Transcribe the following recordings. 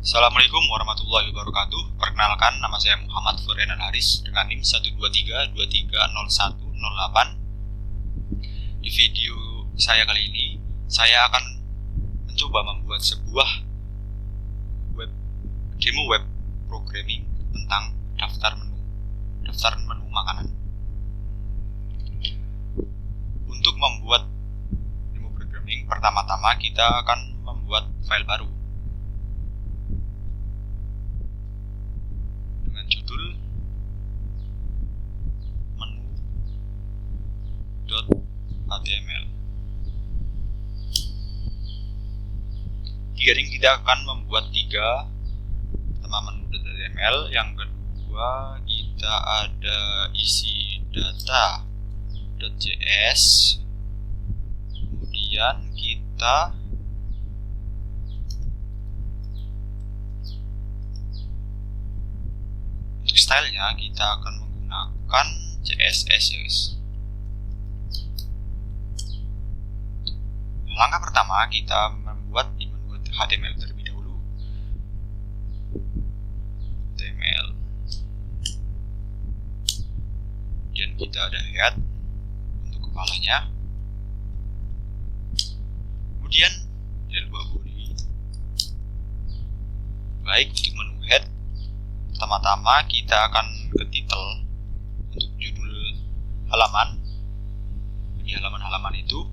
Assalamualaikum warahmatullahi wabarakatuh. Perkenalkan, nama saya Muhammad Furian Haris dengan NIM 123230108. Di video saya kali ini, saya akan mencoba membuat sebuah demo web programming tentang daftar menu makanan. Untuk membuat demo programming, pertama-tama kita akan membuat file baru dengan judul menu.html. Jadi kita akan membuat 3. Pertama, menu.html, yang kedua kita ada isi data.js, kemudian kita untuk stylenya kita akan menggunakan CSS ya guys. Langkah pertama, kita membuat di menu HTML terlebih dahulu. HTML, kemudian kita ada head untuk kepalanya, kemudian body. Baik, untuk menu head, pertama-tama kita akan ke title untuk judul halaman. Di halaman-halaman itu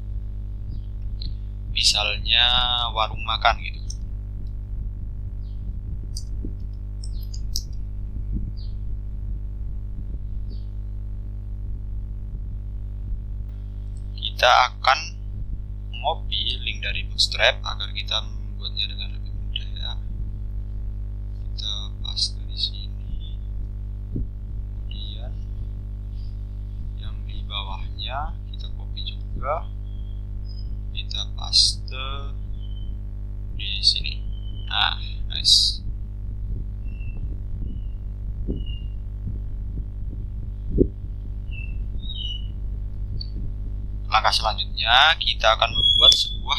misalnya warung makan gitu. Kita akan copy link dari Bootstrap agar kita membuatnya dengan lebih mudah ya. Kita paste di sini. Kemudian yang di bawahnya kita copy juga. Kita paste di sini. Nah, nice. Langkah selanjutnya kita akan membuat sebuah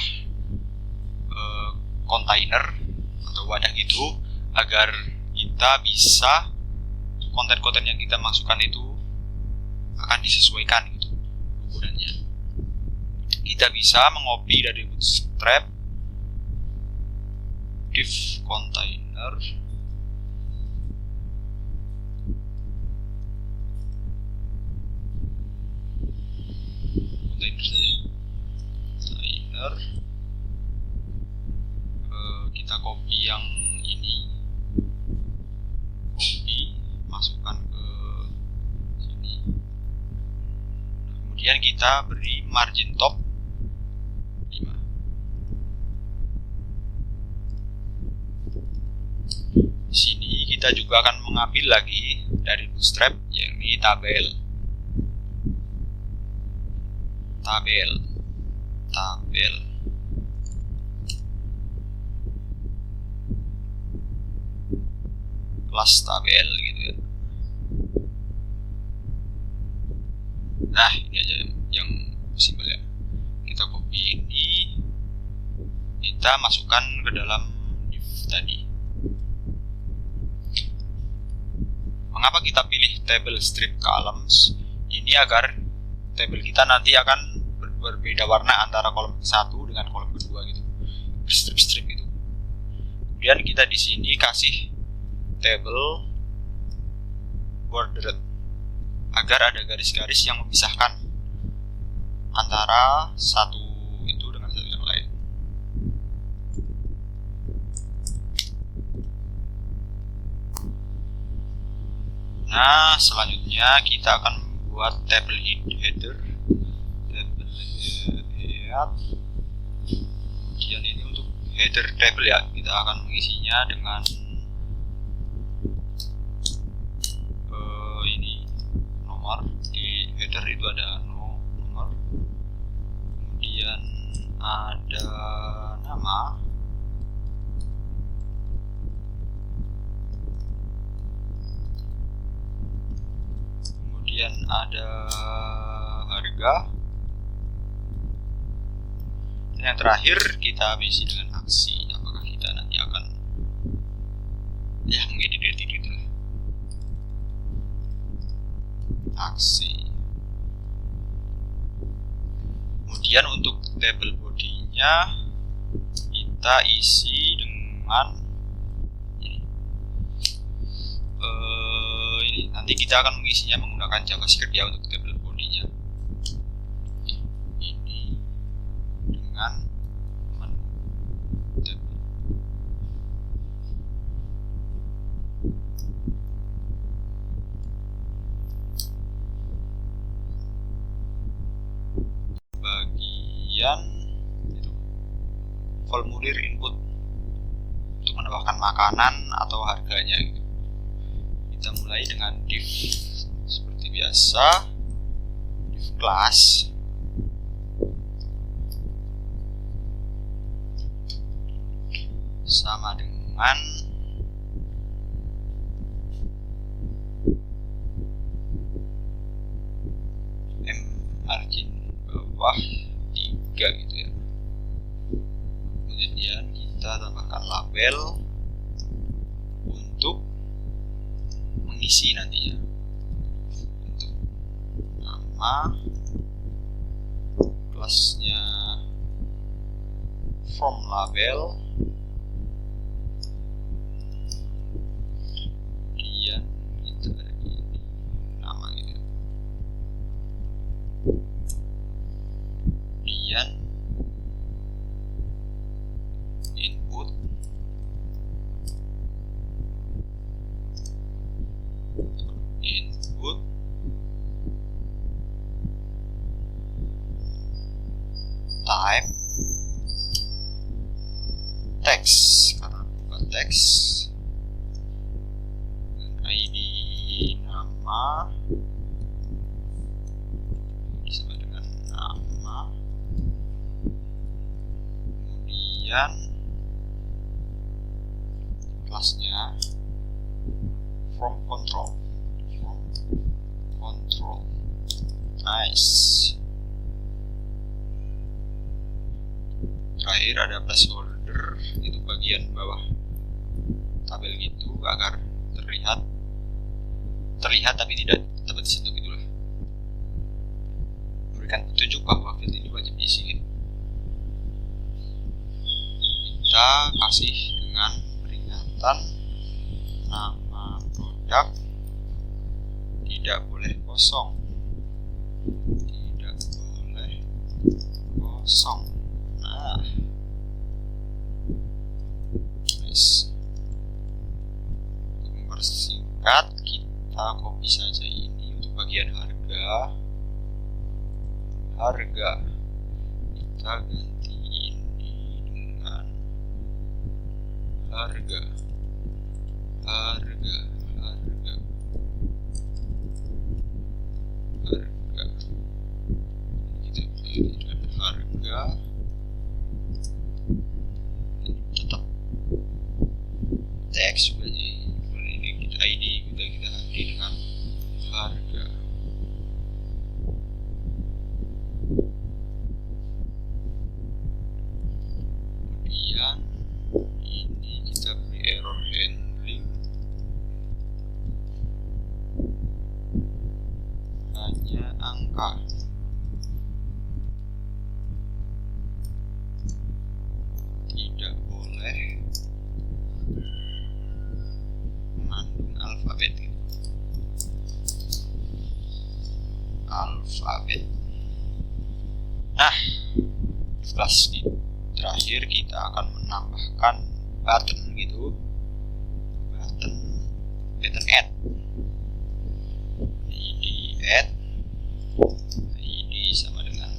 kontainer atau wadah gitu agar kita bisa konten-konten yang kita masukkan itu akan disesuaikan gitu ukurannya. Kita bisa mengcopy dari Bootstrap div container, kita copy yang ini, masukkan ke sini. Kemudian kita beri margin top 5. Di sini kita juga akan mengambil lagi dari Bootstrap, yakni tabel. Kelas tabel gitu ya. Nah, ini aja yang simpel ya. Kita copy ini, kita masukkan ke dalam div tadi. Mengapa kita pilih table strip columns? Ini agar tabel kita nanti akan berbeda warna antara kolom ke-1 dengan kolom kedua gitu, berstrip-strip gitu. Kemudian kita di sini kasih table bordered agar ada garis-garis yang memisahkan antara satu itu dengan satu yang lain. Nah, selanjutnya kita akan membuat table header. Kemudian ini untuk header table ya, kita akan mengisinya dengan ini nomor. Di header itu ada nomor, kemudian ada nama, kemudian ada harga, dan yang terakhir kita isi dengan aksi. Apakah kita nanti akan table body-nya kita isi dengan ini. Nanti kita akan mengisinya menggunakan JavaScript ya untuk table body-nya. Ini dengan menu table. Bagian itu formulir input untuk menambahkan makanan atau harganya gitu. Kita mulai dengan div seperti biasa, div class, sama dengan margin bawah 3 gitu ya. Kemudian kita tambahkan label untuk mengisi nantinya, untuk nama kelasnya from label, kemudian kita ini nama gitu, kemudian input type text, karena bukan teks, dengan ID nama sama dengan nama, kemudian kelasnya from control, nice. Terakhir ada placeholder, itu bagian bawah tabel gitu agar terlihat tapi tidak dapat disentuh gitulah, memberikan petunjuk bahwa field ini wajib diisi gitu. Kita kasih dengan peringatan nama produk tidak boleh kosong, nah nice. Untuk mempersingkat kita copy saja ini untuk bagian harga kita ganti ini dengan harga gitu, dan harga ini tetap teks juga sih. Ini kita ID kita ganti dengan harga. Kemudian ini kita beri error handling hanya angka. Tidak boleh mengandung alfabet. Nah, kelas terakhir kita akan menambahkan button gitu, button add, id sama dengan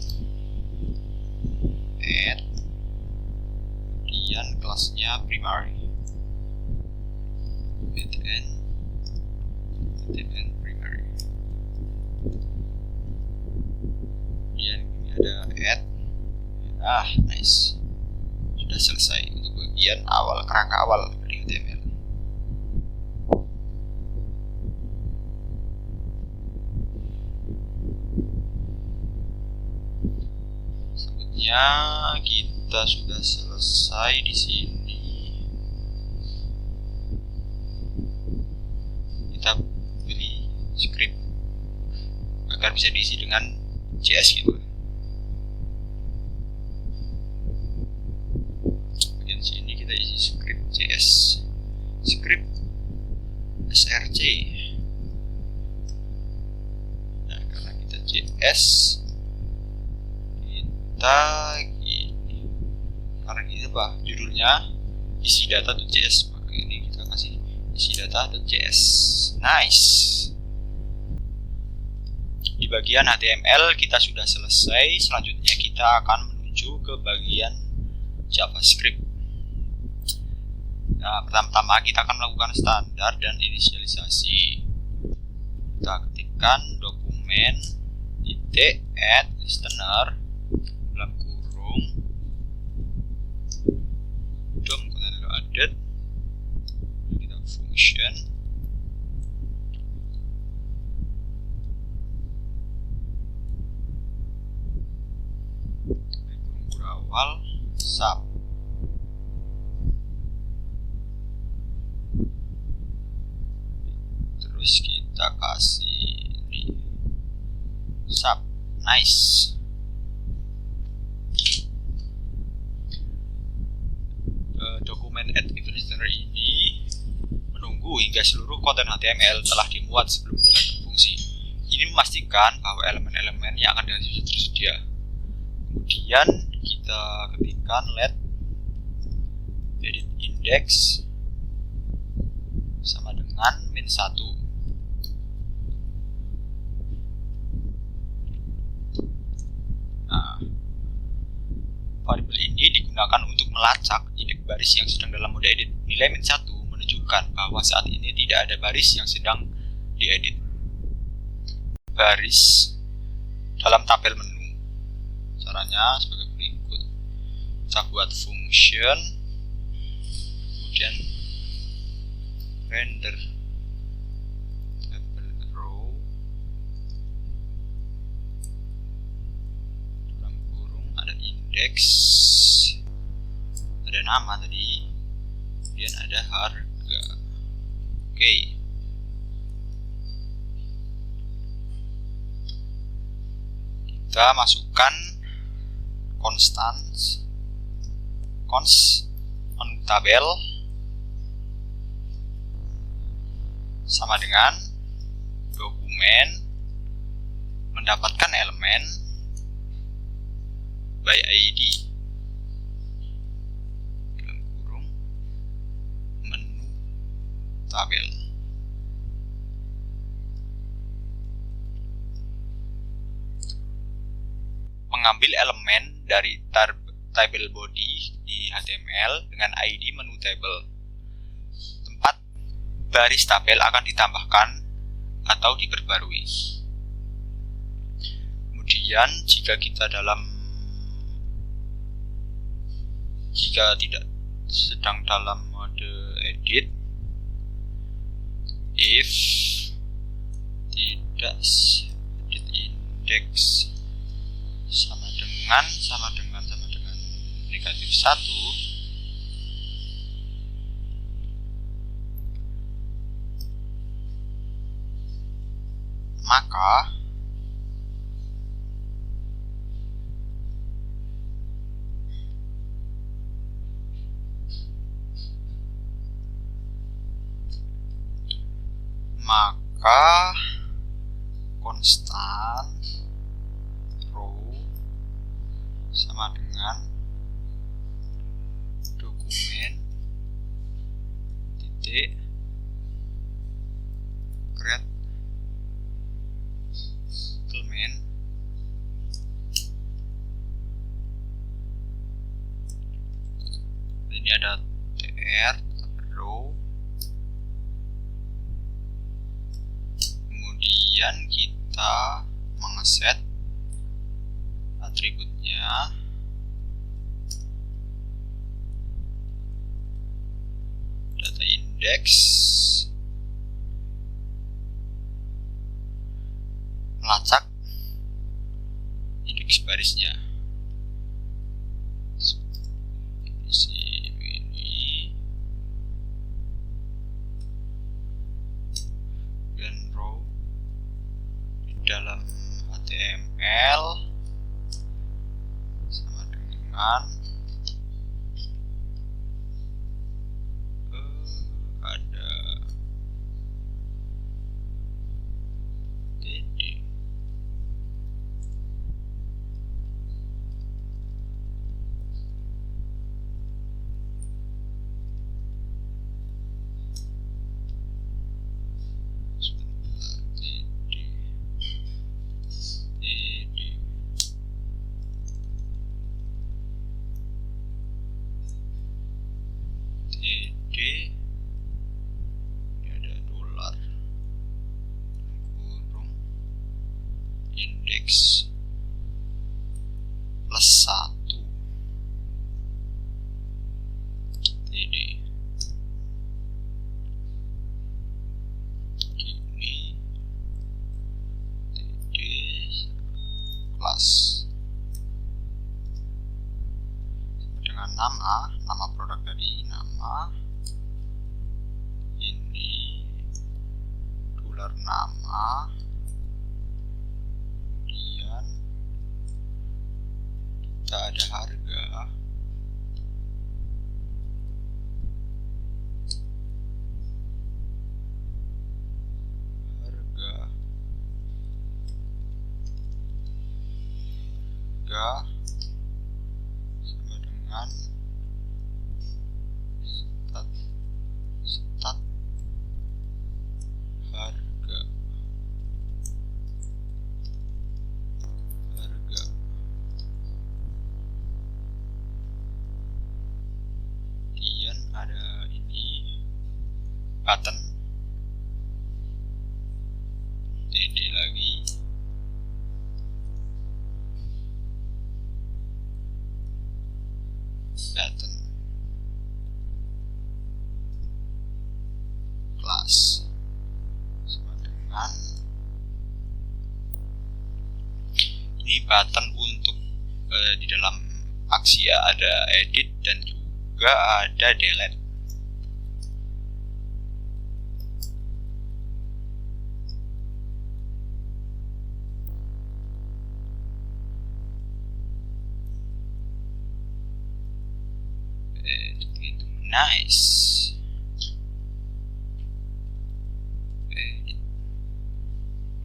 add, kemudian kelasnya primary, button primary, kemudian ini ada add. Nice, sudah selesai untuk bagian awal, kerangka awal dari HTML. Selanjutnya kita sudah selesai di sini. Kita beri script agar bisa diisi dengan JS gitu. isi script JS, script src. Nah, karena kita JS, kita gini, karena kita judulnya isi data.js, maka ini kita kasih isi data.js. Nice. Di bagian HTML kita sudah selesai. Selanjutnya kita akan menuju ke bagian JavaScript. Nah, pertama-tama kita akan melakukan standar dan inisialisasi. Kita ketikkan dokumen titik add listener dalam kurung dom container added, kita function kurung berawal sub. Terus kita kasih ini sub. Nice. Dokumen add event listener ini menunggu hingga seluruh konten HTML telah dimuat sebelum menjalankan fungsi. Ini memastikan bahwa elemen-elemen yang akan dihapus sudah tersedia. Kemudian kita ketikkan let edit index sama dengan min 1. Nah, variabel ini digunakan untuk melacak indeks baris yang sedang dalam mode edit. Nilai min 1 menunjukkan bahwa saat ini tidak ada baris yang sedang diedit. Baris dalam tabel menu. Caranya sebagai berikut. Kita buat function, kemudian render tabel row dalam kurung ada indeks, ada nama tadi, kemudian ada harga. Oke. Kita masukkan const on tabel sama dengan dokumen mendapatkan elemen by ID dalam kurung menu tabel. Mengambil elemen dari table body di HTML dengan ID menu table. Tempat baris tabel akan ditambahkan atau diperbarui. Kemudian jika tidak sedang dalam mode edit, if tidak edit index sama dengan negatif 1, maka konstan row sama dengan dokumen titik create element ini ada tr row, kemudian kita mengeset atributnya data index melacak indeks barisnya ini dan row di dalam HTML sama dengan plus 1 td gini td plus dengan nama produk dari nama ini dolar nama, kemudian kita ada harga, sama dengan stat harga kemudian ada ini button td lagi button plus sama dengan ini button untuk di dalam Axia ada edit dan juga ada delete. Itu nice.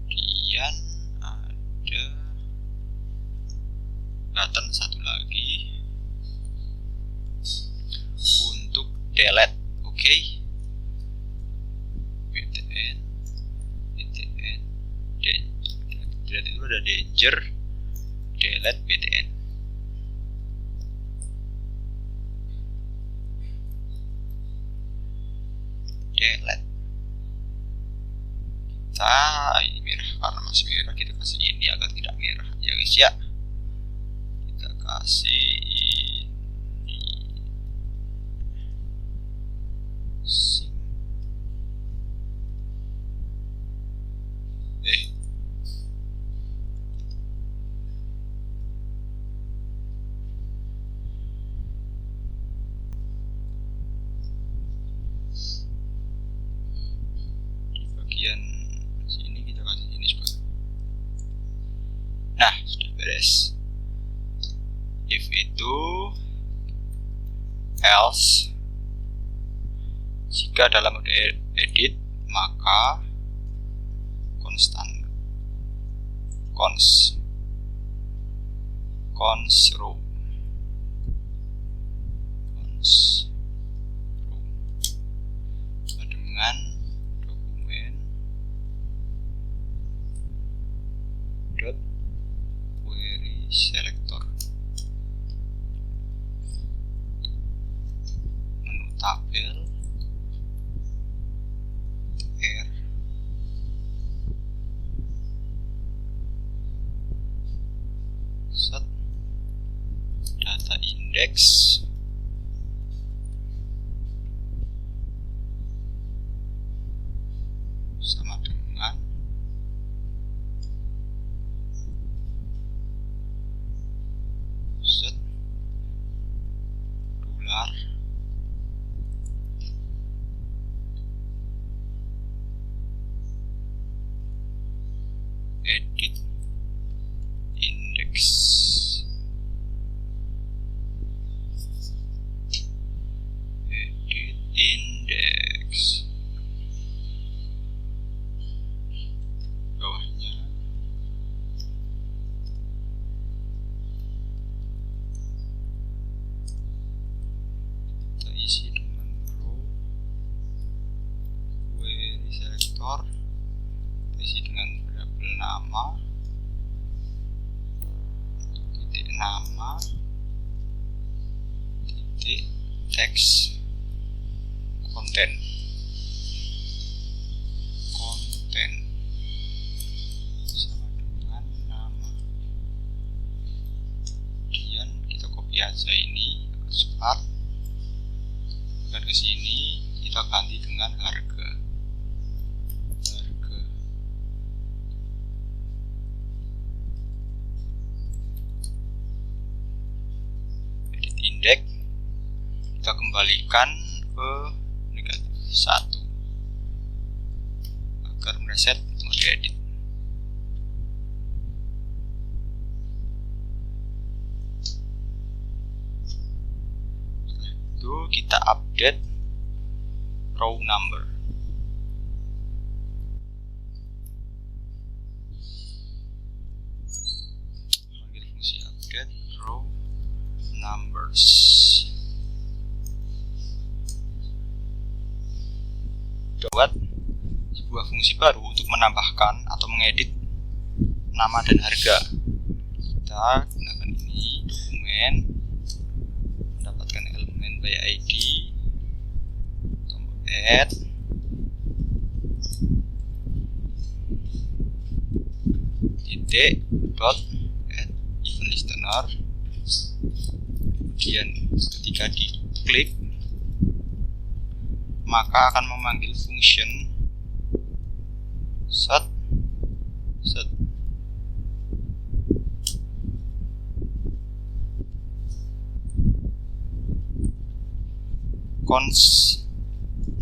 Kemudian ada button satu lagi untuk delete. Oke. btn delete itu ada danger delete btn. Delete. Ini merah karena masih merah, kita kasih ini agar tidak merah ya guys ya. Kita kasih ini sing bagian sini kita kasih ini juga. Nah, sudah beres. If itu else, jika dalam mode edit maka constant row dengan dot query selector, menu tabel r set data index sama dengan set dolar edit index bawahnya kita isi dengan row query selector, kita isi dengan variabel nama, titik nama, titik teks, konten sama dengan nama. aja ini agar cepat. Agar ke sini kita ganti dengan harga. Edit indeks, kita kembalikan ke -1 agar mereset mode edit. Kita update row number. Panggil fungsi update row numbers. Buat sebuah fungsi baru untuk menambahkan atau mengedit nama dan harga. Kita gunakan ini, dokumen, mendapatkan elemen by ID, tombol add, titik dot add event listener. Kemudian ketika diklik maka akan memanggil function set cons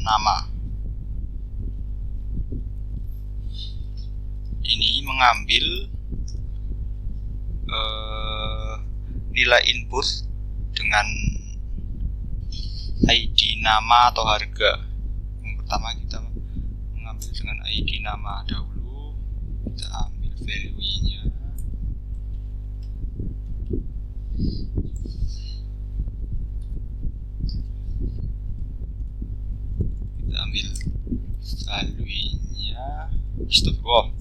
nama. Ini mengambil nilai input dengan ID nama atau harga. Yang pertama kita mengambil dengan ID nama dahulu, kita ambil value-nya. Kita ambil value-nya. Astagfirullah.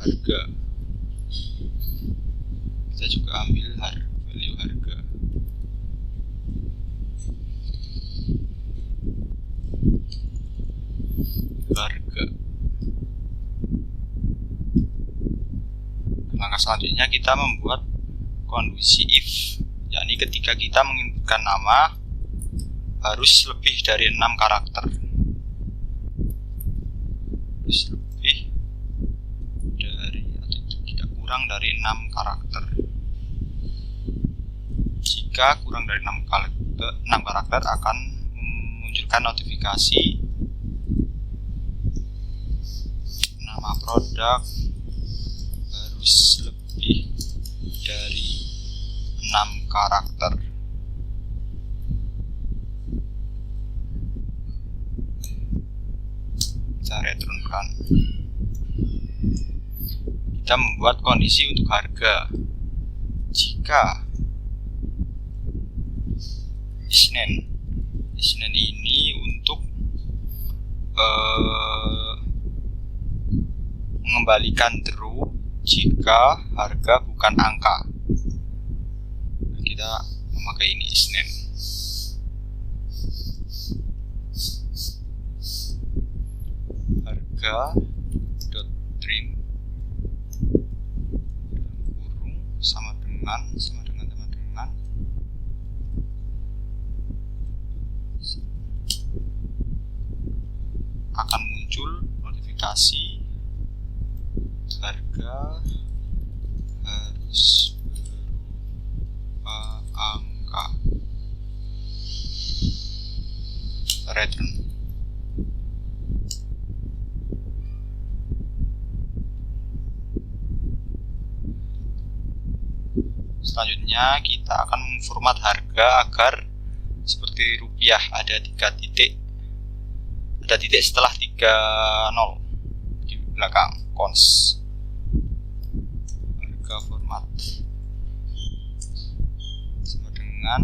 Harga, kita juga ambil value harga. Langkah selanjutnya kita membuat kondisi if, yakni ketika kita menginputkan nama harus lebih dari 6 karakter. Dari 6 karakter. Jika kurang dari 6 karakter akan memunculkan notifikasi nama produk harus lebih dari 6 karakter. Kita returnkan. Kita membuat kondisi untuk harga. Jika isnen ini untuk mengembalikan true jika harga bukan angka. Kita memakai ini isnen. Harga trim sama dengan akan muncul notifikasi harga harus berupa angka. Return. Selanjutnya kita akan memformat harga agar seperti rupiah, ada 3 titik. Ada titik setelah 30 di belakang cons. Harga format sama dengan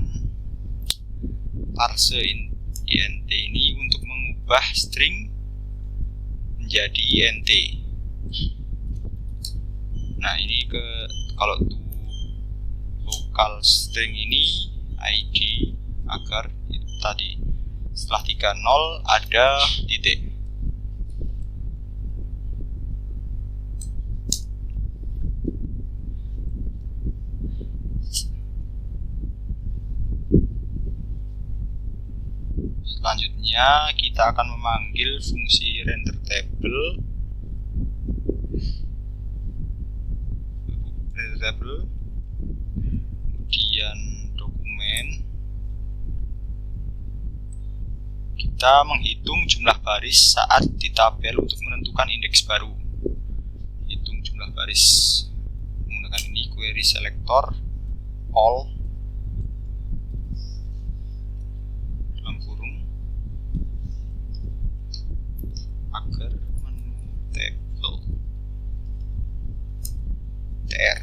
parse int ini untuk mengubah string menjadi int. Nah, ini kalau local string ini id agar itu tadi Setelah 30 ada titik. Selanjutnya kita akan memanggil fungsi render table, kemudian dokumen. Kita menghitung jumlah baris saat di tabel untuk menentukan indeks baru. Hitung jumlah baris menggunakan ini, query selector all dalam kurung agar menu table tr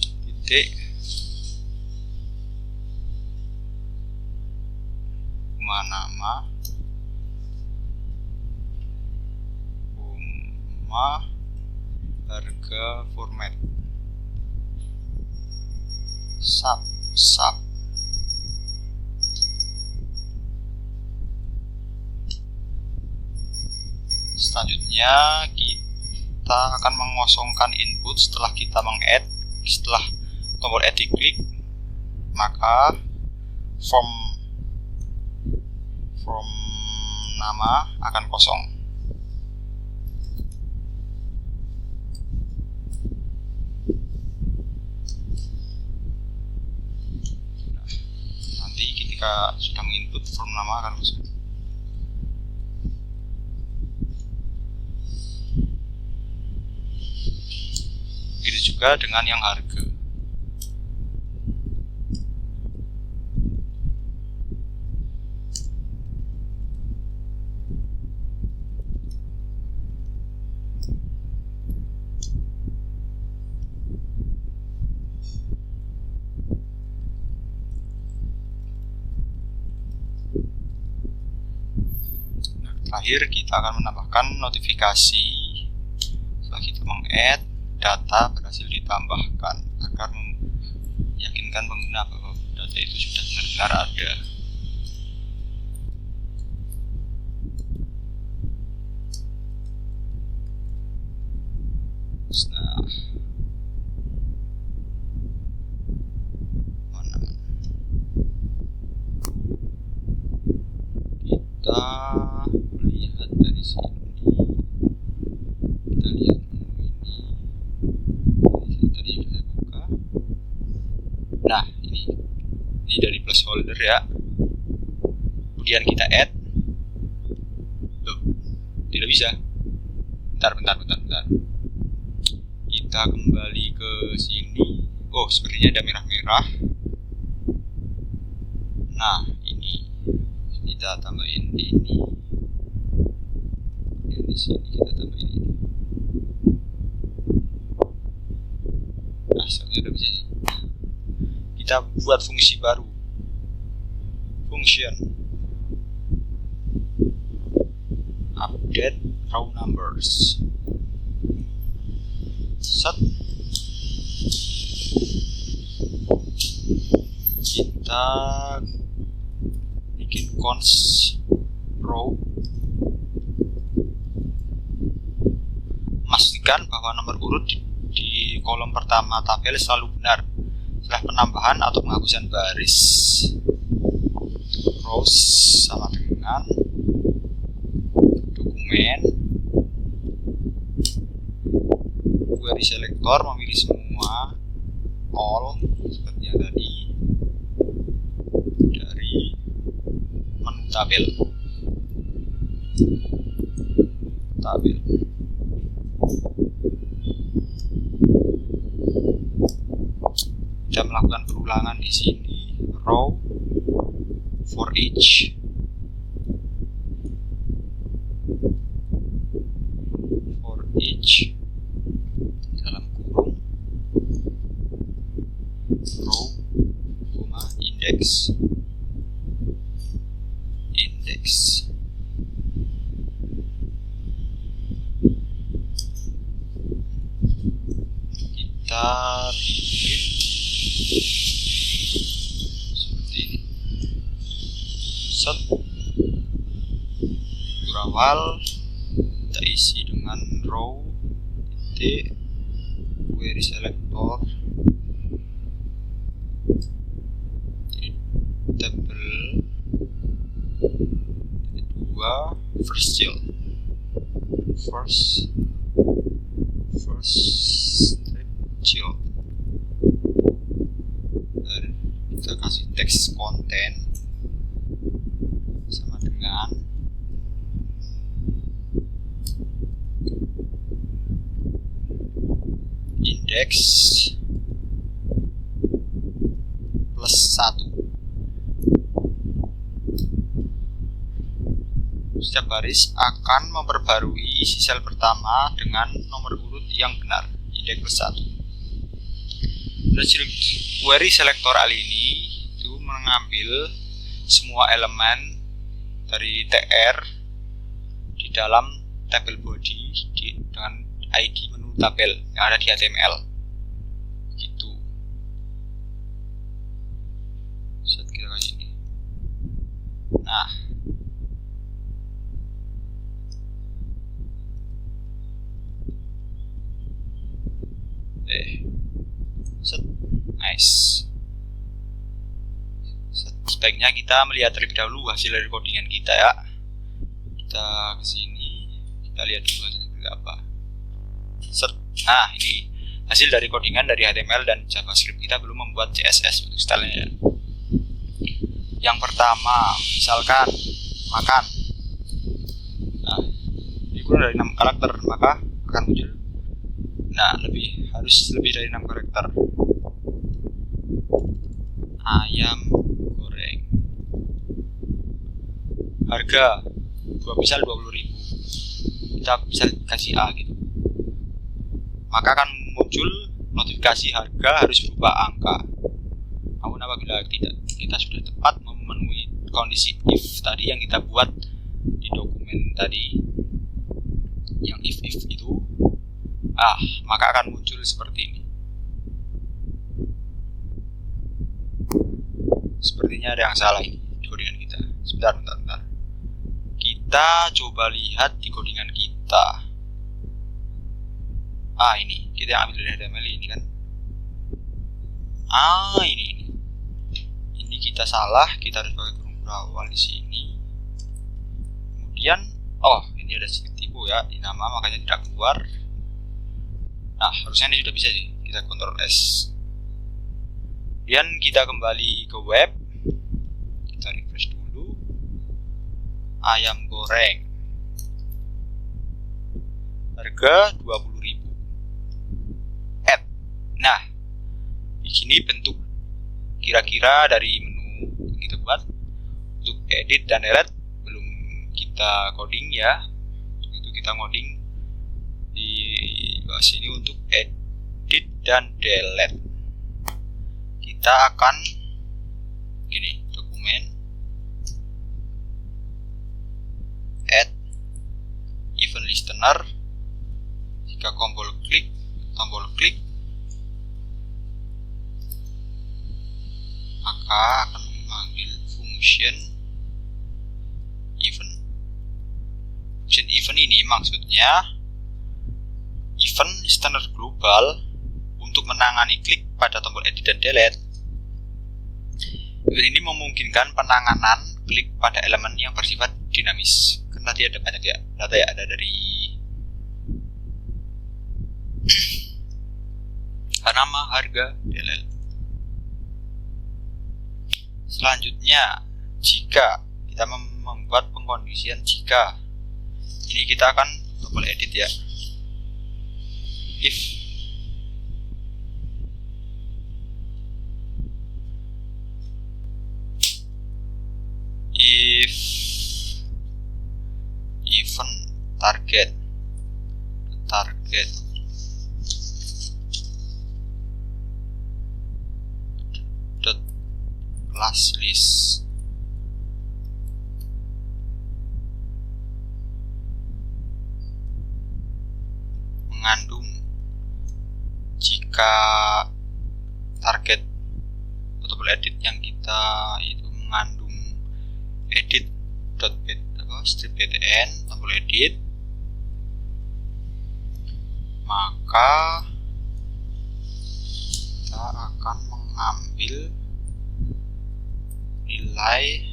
titik nama harga format sub selanjutnya kita akan mengosongkan input setelah kita meng-add. Setelah tombol add diklik, maka form nama akan kosong. Nah, nanti ketika sudah menginput, form nama akan kosong. Begitu juga dengan yang harga. Terakhir kita akan menambahkan notifikasi setelah kita meng-add data berhasil ditambahkan agar meyakinkan pengguna bahwa data itu sudah benar-benar ada. Nah, kita lihat dari sini, kita lihat menu ini tadi sudah buka. Nah, ini dari placeholder ya, kemudian kita add. Loh, tidak bisa. Bentar. Kita kembali ke sini. Oh, sepertinya ada merah-merah. Nah, ini kita tambahin ini. Dan di sini kita tambahin ini. Nah, sepertinya udah bisa sih. Kita buat fungsi baru. Function update raw numbers. Set. Kita bikin const row. Pastikan bahwa nomor urut di kolom pertama tabel selalu benar setelah penambahan atau penghapusan baris. Rows sama dengan dokumen. Query selector memilih semua all seperti yang tadi dari menu tabel. Kita melakukan perulangan di sini. Row for each. Dalam kurung row, index. Kita bikin set awal kita isi dengan row titik query selector table dua first child first strip child. Dan kita kasih text content sama dengan index plus 1. Setiap baris akan memperbarui isi sel pertama dengan nomor urut yang benar, index plus 1. Query selector ini itu mengambil semua elemen dari TR di dalam tabel body dengan ID menu tabel yang ada di HTML gitu. Set kita kasih ini. Nah, set, nice. Sebaiknya kita melihat terlebih dahulu hasil dari codingan kita ya. Kita kesini, kita lihat dulu hasilnya seperti apa. Set. Nah, ini hasil dari codingan dari HTML dan JavaScript. Kita belum membuat CSS untuk stylenya. Yang pertama, misalkan makan. Nah, ini kurang dari 6 karakter, maka akan muncul. Nah, harus lebih dari 6 karakter. Ayam goreng. Harga misal 20.000. Kita bisa kasih A gitu. Maka akan muncul notifikasi harga harus berupa angka. Namun apabila kita sudah tepat memenuhi kondisi if tadi yang kita buat di dokumen tadi, yang if itu, maka akan muncul seperti ini. Sepertinya ada yang salah ini di codingan kita. Sebentar. Kita coba lihat di codingan kita. Ini kita yang ambil dari HTML ini kan. Ini kita salah. Kita harus pakai kurung berawal di sini. Kemudian, ini ada sedikit tipu ya di nama, makanya tidak keluar. Nah, harusnya ini sudah bisa sih. Kita Ctrl S. Kemudian kita kembali ke web. Kita refresh dulu. Ayam goreng. Harga 20.000. Add. Nah, di sini bentuk kira-kira dari menu yang kita buat. Untuk edit dan delete belum kita coding ya. Itu kita ngoding di bawah sini untuk edit dan delete. Kita akan gini, dokumen add event listener. Jika tombol klik maka akan memanggil function event. Function event ini maksudnya event listener global untuk menangani klik pada tombol edit dan delete. Event ini memungkinkan penanganan klik pada elemen yang bersifat dinamis. Kan tadi ada banyak ya data ya, ada dari nama, harga, delete. Selanjutnya, jika kita membuat pengkondisian jika, ini kita akan tombol edit ya. If event target dot class list mengandung jika target atau edit yang kita itu mengandung edit strip btn, tombol edit, maka kita akan mengambil nilai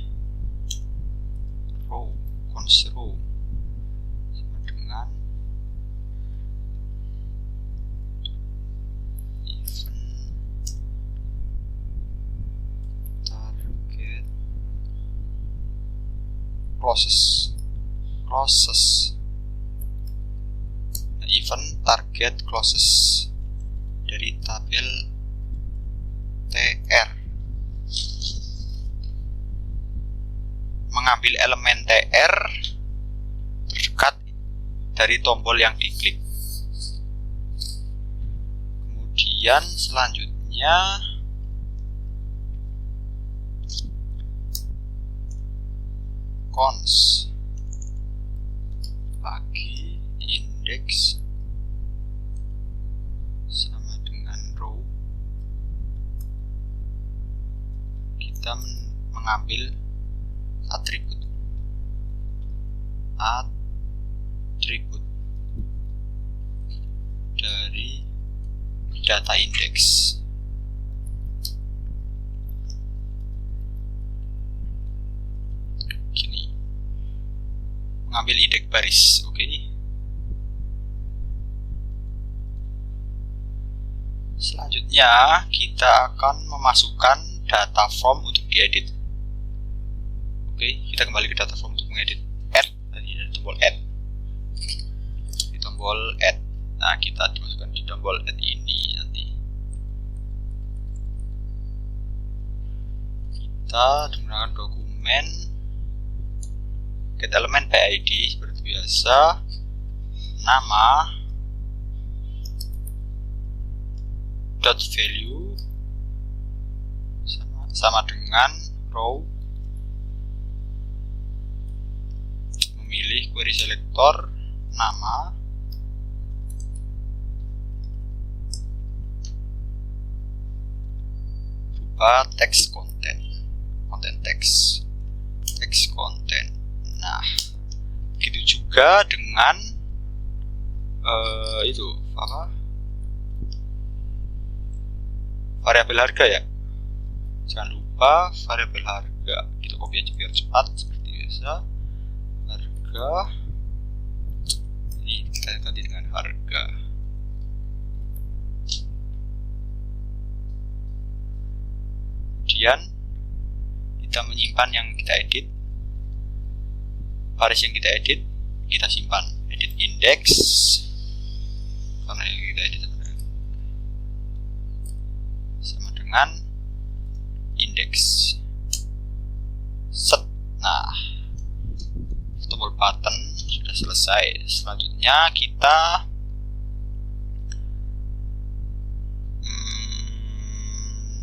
row, cons row sama dengan event target closes. Nah, event target closes dari tabel tr, mengambil elemen tr terdekat dari tombol yang diklik. Kemudian selanjutnya cons bagi index sama dengan row, kita mengambil atribut dari data index. Gini, mengambil indeks baris. Oke. Selanjutnya kita akan memasukkan data form untuk diedit. Oke, kita kembali ke data form untuk mengedit. Add, tadi ada tombol add. Di tombol add. Nah, kita dimasukkan di tombol add ini nanti. Kita menggunakan dokumen get element by id seperti biasa, nama, dot value sama dengan row, memilih query selector, nama, berupa text content text content. Nah, begitu juga dengan itu apa, variabel harga ya. Jangan lupa variabel harga, kita copy aja biar cepat seperti biasa. Harga ini kita ganti dengan harga. Kemudian kita menyimpan yang kita edit, baris yang kita edit kita simpan, edit index karena yang kita edit sama dengan index. Set. Nah, tombol button sudah selesai. Selanjutnya kita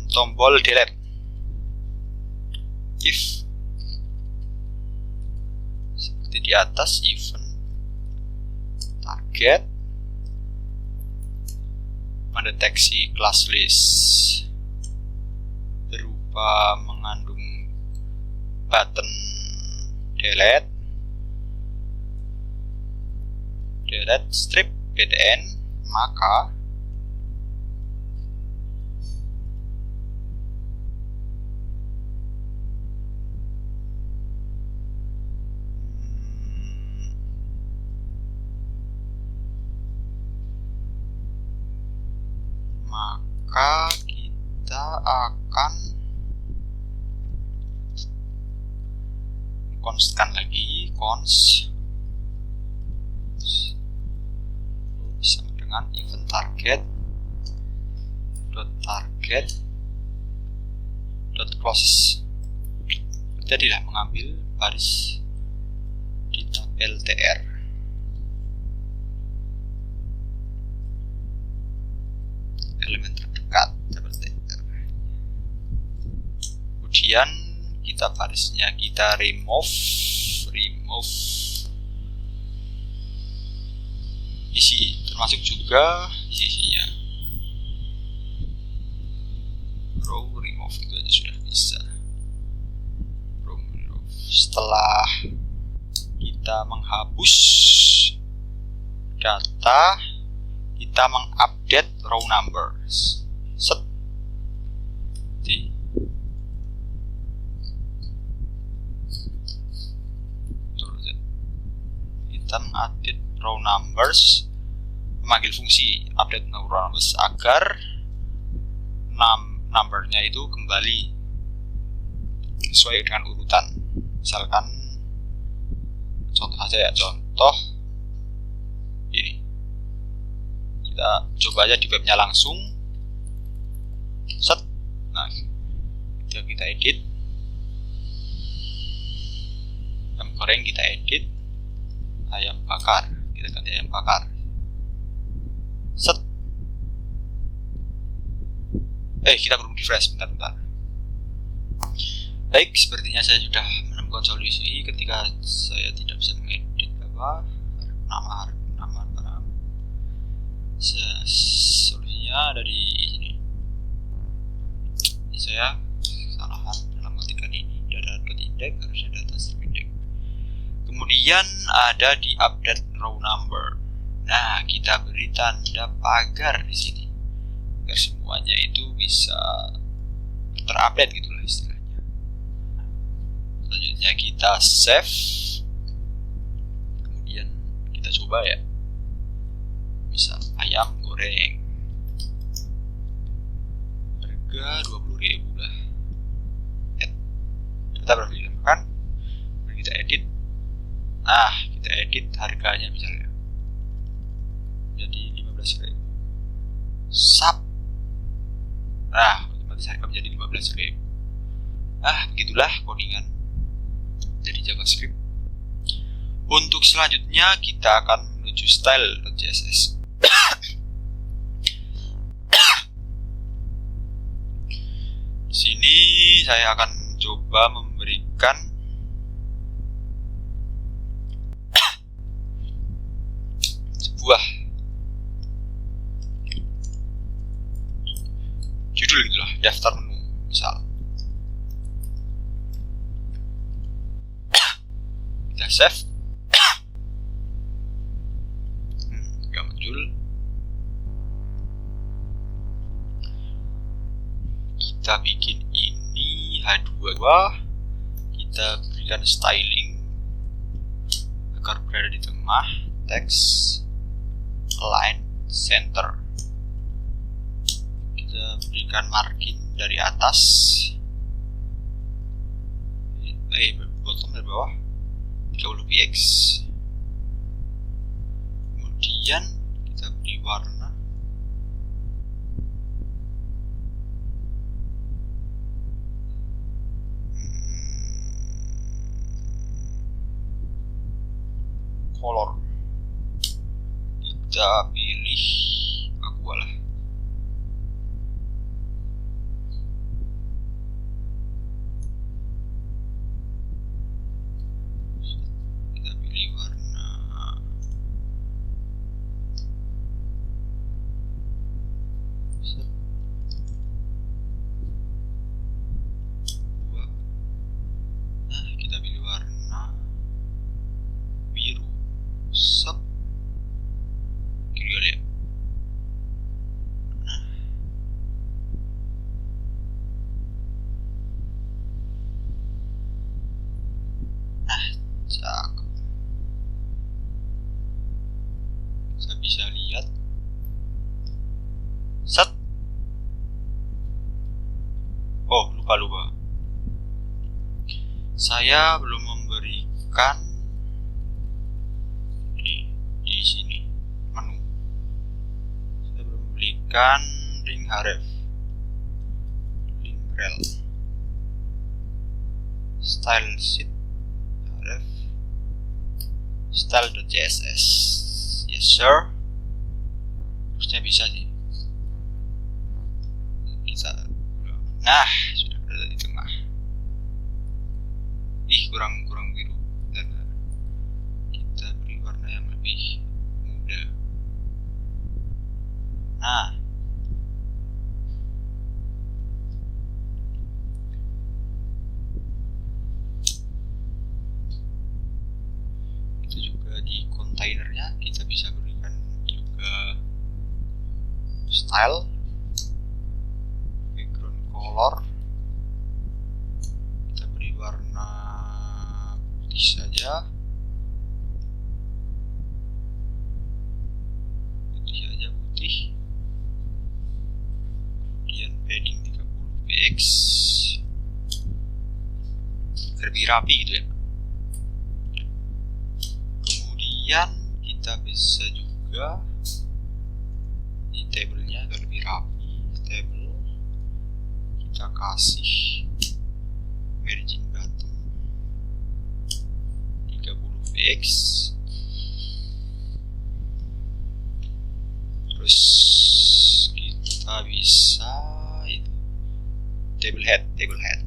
tombol delete. If seperti di atas, event target mendeteksi class list berupa mengandung button delete strip btn, maka kita akan konstkan lagi cons sama dengan event target close. Kita tidak mengambil baris di tabel tr. Elemen terdekat tabel tr. Kemudian kita barisnya kita remove isi, termasuk juga isinya. Row remove itu aja sudah bisa. Row remove. Setelah kita menghapus data, kita mengupdate row numbers. Set. Kita mengupdate row numbers, memanggil fungsi update row numbers agar numbernya itu kembali sesuai dengan urutan. Misalkan contoh saja ya, contoh ini. Kita coba aja di webnya langsung. Set. Nah, kita edit. Ayam goreng kita edit. Ayam bakar, kita ganti ayam bakar. Set. Kita belum refresh, bentar. Baik, sepertinya saya sudah menemukan solusi ketika saya tidak bisa mengedit nama barang. Solusinya ada di sini. Ini saya kesalahan dalam ketikkan ini, data.index harusnya data strip index. Kemudian ada di update row number. Nah, kita beri tanda pagar di sini agar semuanya itu bisa terupdate gitulah istilahnya. Selanjutnya kita save. Kemudian kita coba ya. Misal ayam goreng. Harga 20.000 lah. Kita berpikir kan? Kita edit. Nah, kita edit harganya misalnya jadi 15.000. Sap. Nah, otomatis harga menjadi 15.000. Begitulah codingan dari JavaScript. Untuk selanjutnya kita akan menuju style.css. Di sini saya akan coba memberikan sebuah judul gitulah, daftar menu misal. Kita save. Gak muncul. Kita bikin ini H2. Kita berikan styling agar berada di tengah. Text align center. Kita berikan margin dari atas, bottom dari bawah 30 px. Kemudian kita beri warna. Color. Kita pilih aqua lah. Kita pilih warna kita pilih warna biru. Set. Kira ya. Cakep. Saya bisa lihat. Set. Oh, lupa. Saya belum memberikan ini di sini menu. Saya belum memberikan ring href, link rel, style sheet href, style.css. Yes sir. Harusnya bisa sih. Nah, sudah berada di tengah. Kurang biru. Dan kita beri warna yang lebih muda. Nah, kontainernya kita bisa berikan juga style, background color kita beri warna putih saja, putih. Kemudian padding 30 px lebih rapi gitu ya. Kemudian kita bisa juga di tabelnya agar lebih rapi, table kita kasih margin bottom 30 px, terus kita bisa itu table header, table head.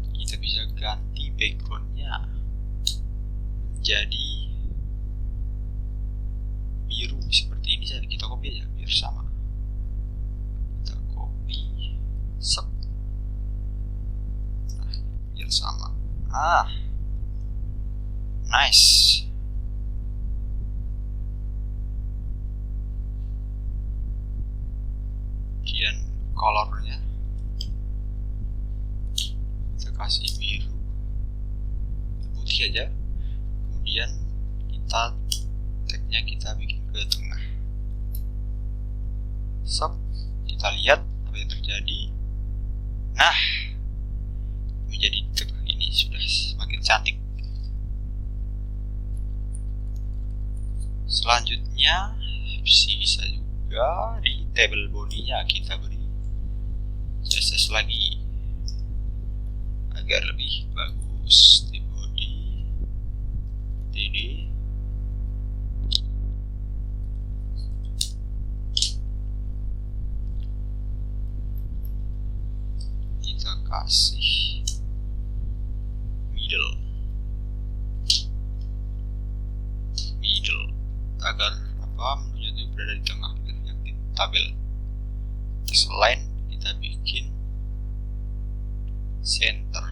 Kita bisa ganti backgroundnya menjadi biru seperti ini saja. Kita copy aja biar sama. Kita copy, nah, biar sama. Nice. Kemudian colornya kita kasih biru, putih aja. Kemudian kita tagnya kita bikin ke tengah. Kita lihat apa yang terjadi. Nah, menjadi tengah ini sudah semakin cantik. Selanjutnya bisa juga di table body-nya kita beri CSS lagi agar lebih bagus. Di body td kita kasih middle agar menunya itu berada di tengah yang di tabel. Selain kita bikin center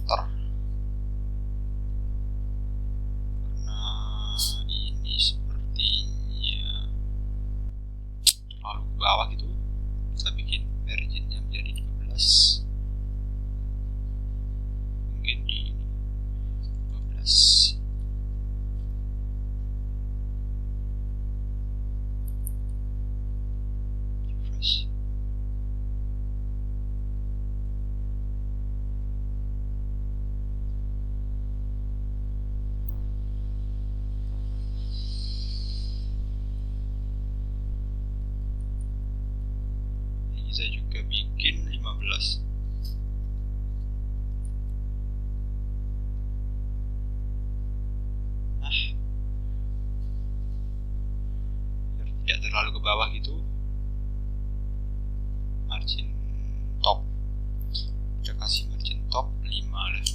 karena ini sepertinya terlalu ke bawah gitu, kita bikin marginnya menjadi 12, mungkin di 12. Saya juga bikin 15. Biar tidak terlalu ke bawah gitu. Margin top kita kasih margin top 5 lah.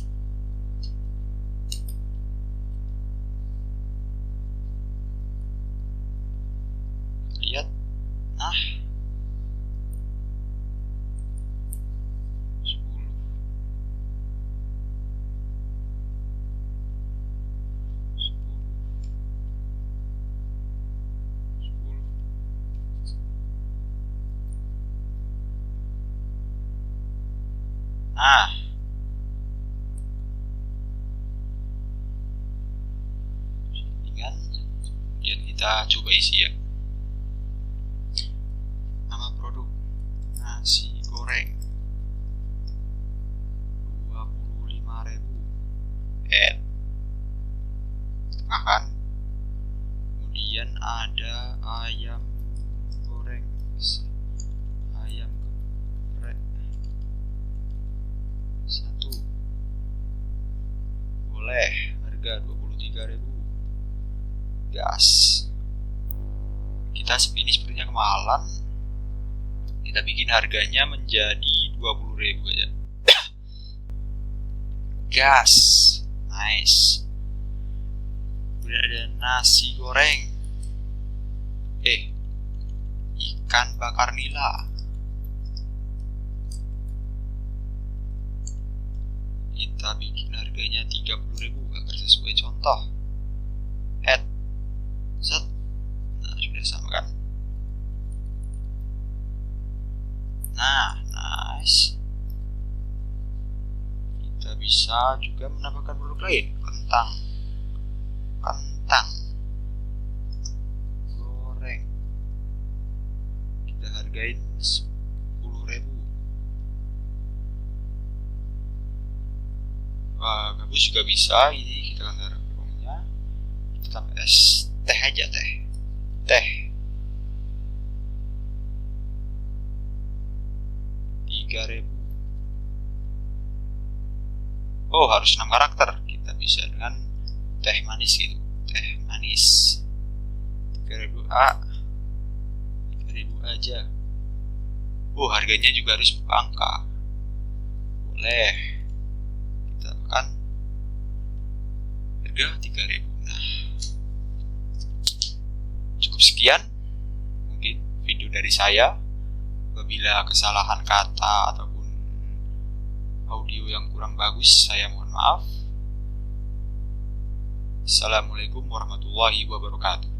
Lihat, nah 10. Kemudian kita coba isi ya. Nama produk nasi goreng 25.000. Kan? Kemudian ada ayam goreng, ayam geprek 1, boleh, harga 23.000. Gas. Kita ini sepertinya kemahalan. Kita bikin harganya menjadi 20.000 aja. Gas. Nice. nasi goreng, ikan bakar nila. Kita bikin harganya 30.000 agar sesuai contoh. Add, set. Nah, sudah sama kan? Nah, nice. Kita bisa juga menambahkan produk lain, kentang goreng. Kita hargain 10.000. Gabus juga bisa. Ini kita kan taruh bawahnya. Kita tambah es teh aja, teh 3.000. Oh, harus 6 karakter. Kita bisa dengan teh manis gitu. Teh manis 3.000 aja. Oh, harganya juga harus berangka. Boleh. Kita makan harga 3.000. Nah, cukup sekian mungkin video dari saya. Apabila kesalahan kata ataupun audio yang kurang bagus, saya mohon maaf. Assalamualaikum warahmatullahi wabarakatuh.